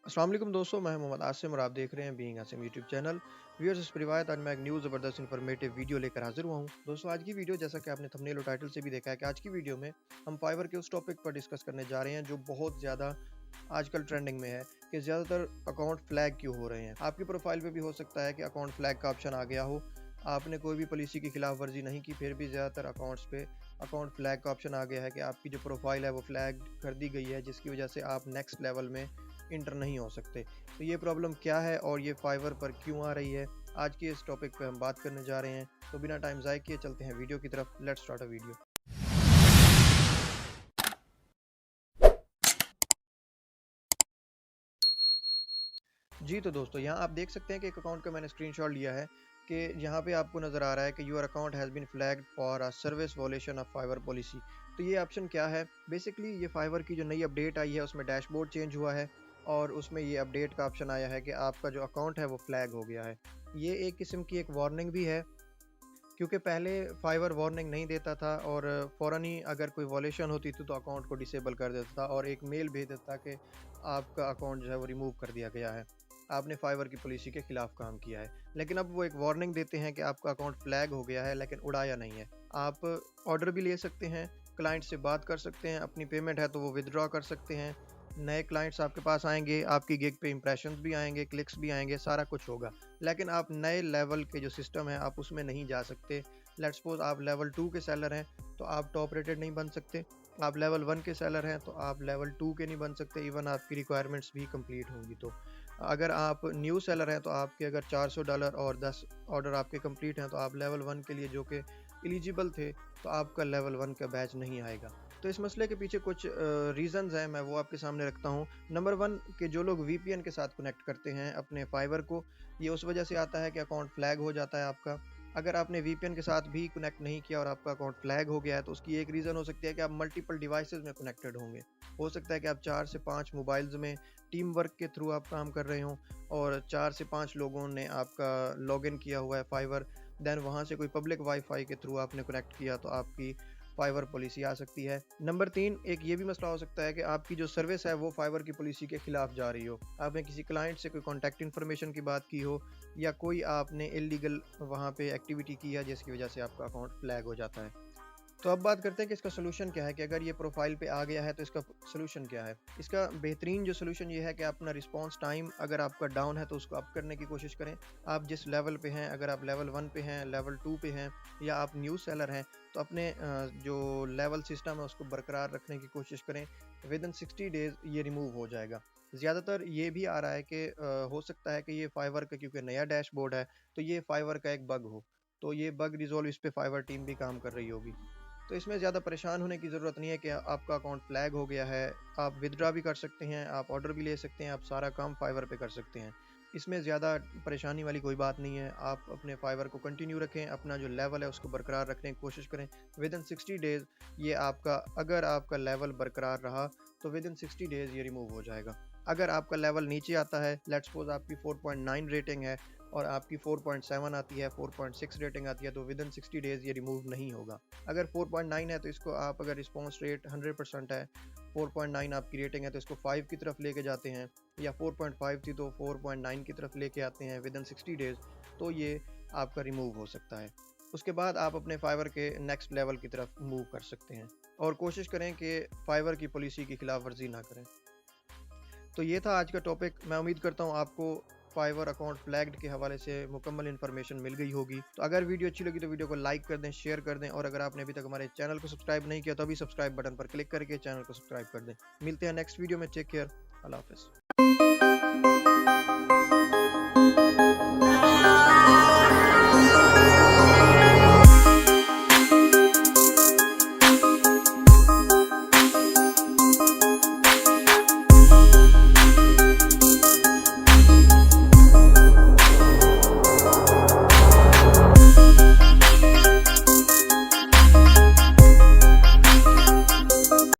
अस्सलाम वालेकुम दोस्तों, मैं मोहम्मद आसिम और आप देख रहे हैं being Asim YouTube channel. Viewers, इस पर रिवायत आज मैं एक न्यू ज़बरदस्त इन्फॉर्मेटिव वीडियो लेकर हाजिर हुआ हूँ। दोस्तों, आज की वीडियो जैसा कि आपने थंबनेल और टाइटल से भी देखा है कि आज की वीडियो में हम फाइवर के उस टॉपिक पर डिस्कस करने जा रहे हैं जो बहुत ज़्यादा आजकल ट्रेंडिंग में है कि ज़्यादातर अकाउंट फ्लैग क्यों हो रहे हैं। आपकी प्रोफाइल पे भी हो सकता है कि अकाउंट फ्लैग का ऑप्शन आ गया हो, आपने कोई भी पॉलिसी की खिलाफ वर्जी नहीं की, फिर भी ज़्यादातर अकाउंट्स पे अकाउंट फ्लैग का ऑप्शन आ गया है कि आपकी जो प्रोफाइल है वो फ्लैग कर दी गई है, जिसकी वजह से आप नेक्स्ट लेवल में इंटर नहीं हो सकते। तो ये प्रॉब्लम क्या है और ये फाइवर पर क्यों आ रही है, आज के इस टॉपिक पे हम बात करने जा रहे हैं। तो बिना टाइम ज़ाय किए चलते हैं वीडियो की तरफ। Let's start a video. जी तो दोस्तों, यहाँ आप देख सकते हैं कि एक अकाउंट का मैंने स्क्रीनशॉट लिया है कि यहाँ पे आपको नज़र आ रहा है कि your account has been flagged for a service violation of Fiverr policy. तो ये ऑप्शन क्या है? बेसिकली ये फाइवर की जो नई अपडेट आई है उसमें डैशबोर्ड चेंज हुआ है और उसमें ये अपडेट का ऑप्शन आया है कि आपका जो अकाउंट है वो फ्लैग हो गया है। ये एक किस्म की एक वार्निंग भी है, क्योंकि पहले फाइवर वार्निंग नहीं देता था और फ़ौरन ही अगर कोई वॉलेशन होती थी तो अकाउंट को डिसेबल कर देता था और एक मेल भेज देता था कि आपका अकाउंट जो है वो रिमूव कर दिया गया है, आपने फाइवर की पॉलिसी के खिलाफ काम किया है। लेकिन अब वो एक वार्निंग देते हैं कि आपका अकाउंट फ्लैग हो गया है लेकिन उड़ाया नहीं है। आप ऑर्डर भी ले सकते हैं, क्लाइंट से बात कर सकते हैं, अपनी पेमेंट है तो वो विदड्रॉ कर सकते हैं, नए क्लाइंट्स आपके पास आएंगे, आपकी गिग पे इंप्रेशंस भी आएंगे, क्लिक्स भी आएंगे, सारा कुछ होगा। लेकिन आप नए लेवल के जो सिस्टम है आप उसमें नहीं जा सकते। लेट्स सपोज आप लेवल 2 के सेलर हैं तो आप टॉप रेटेड नहीं बन सकते, आप लेवल 1 के सेलर हैं तो आप लेवल 2 के नहीं बन सकते, इवन आपकी रिक्वायरमेंट्स भी कंप्लीट होंगी। तो अगर आप न्यू सेलर हैं तो आपके अगर $400 और 10 ऑर्डर आपके कंप्लीट हैं तो आप लेवल 1 के लिए जो कि एलिजिबल थे तो आपका लेवल 1 का बैच नहीं आएगा। तो इस मसले के पीछे कुछ रीज़न्स हैं, मैं वो आपके सामने रखता हूँ। नंबर 1 कि जो लोग वीपीएन के साथ कनेक्ट करते हैं अपने फाइवर को, ये उस वजह से आता है कि अकाउंट फ्लैग हो जाता है आपका। अगर आपने वीपीएन के साथ भी कनेक्ट नहीं किया और आपका अकाउंट फ्लैग हो गया है तो उसकी एक रीज़न हो सकती है कि आप मल्टीपल डिवाइसेस में कनेक्टेड होंगे। हो सकता है कि आप 4 से 5 मोबाइल्स में टीम वर्क के थ्रू आप काम कर रहे हों और 4 से 5 लोगों ने आपका लॉगिन किया हुआ है फाइवर, देन वहाँ से कोई पब्लिक वाईफाई के थ्रू आपने कनेक्ट किया तो आपकी फाइवर पॉलिसी आ सकती है। नंबर 3, एक ये भी मसला हो सकता है कि आपकी जो सर्विस है वो फाइवर की पॉलिसी के खिलाफ जा रही हो। आपने किसी क्लाइंट से कोई कॉन्टैक्ट इन्फॉर्मेशन की बात की हो या कोई आपने इलीगल वहाँ पे एक्टिविटी की है जिसकी वजह से आपका अकाउंट फ्लैग हो जाता है। तो अब बात करते हैं कि इसका सोल्यूशन क्या है, कि अगर ये प्रोफाइल पे आ गया है तो इसका सोल्यूशन क्या है। इसका बेहतरीन जो सोल्यूशन ये है कि अपना रिस्पांस टाइम अगर आपका डाउन है तो उसको अप करने की कोशिश करें। आप जिस लेवल पे हैं, अगर आप लेवल 1 पे हैं, लेवल 2 पे हैं या आप न्यू सेलर हैं तो अपने जो लेवल सिस्टम है उसको बरकरार रखने की कोशिश करें। विद इन 60 डेज़ ये रिमूव हो जाएगा। ज़्यादातर ये भी आ रहा है कि हो सकता है कि ये फाइवर का क्योंकि नया डैशबोर्ड है तो ये फाइवर का एक बग हो, तो ये बग रिजॉल्व इस पे फाइवर टीम भी काम कर रही होगी। तो इसमें ज़्यादा परेशान होने की ज़रूरत नहीं है कि आपका अकाउंट फ्लैग हो गया है। आप विथड्रॉ भी कर सकते हैं, आप ऑर्डर भी ले सकते हैं, आप सारा काम फाइवर पे कर सकते हैं। इसमें ज़्यादा परेशानी वाली कोई बात नहीं है। आप अपने फाइवर को कंटिन्यू रखें, अपना जो लेवल है उसको बरकरार रखने की कोशिश करें। विद इन 60 डेज़ ये आपका, अगर आपका लेवल बरकरार रहा तो विद इन 60 डेज़ ये रिमूव हो जाएगा। अगर आपका लेवल नीचे आता है, लेट्स सपोज आपकी 4.9 रेटिंग है और आपकी 4.7 आती है, 4.6 रेटिंग आती है, तो विद इन 60 डेज़ ये रिमूव नहीं होगा। अगर 4.9 है तो इसको आप, अगर रिस्पॉन्स रेट 100% है, 4.9 आपकी रेटिंग है तो इसको 5 की तरफ लेके जाते हैं, या 4.5 थी तो 4.9 की तरफ लेके आते हैं विद इन 60 डेज़, तो ये आपका रिमूव हो सकता है। उसके बाद आप अपने फाइवर के नेक्स्ट लेवल की तरफ मूव कर सकते हैं और कोशिश करें कि फाइवर की पॉलिसी की खिलाफ वर्जी ना करें। तो ये था आज का टॉपिक। मैं उम्मीद करता हूँ आपको फाइवर अकाउंट फ्लैग्ड के हवाले से मुकम्मल इन्फॉर्मेशन मिल गई होगी। तो अगर वीडियो अच्छी लगी तो वीडियो को लाइक कर दें, शेयर कर दें, और अगर आपने अभी तक हमारे चैनल को सब्सक्राइब नहीं किया तो अभी सब्सक्राइब बटन पर क्लिक करके चैनल को सब्सक्राइब कर दें। मिलते हैं नेक्स्ट वीडियो में। Take care. अल्लाह हाफ़िज़।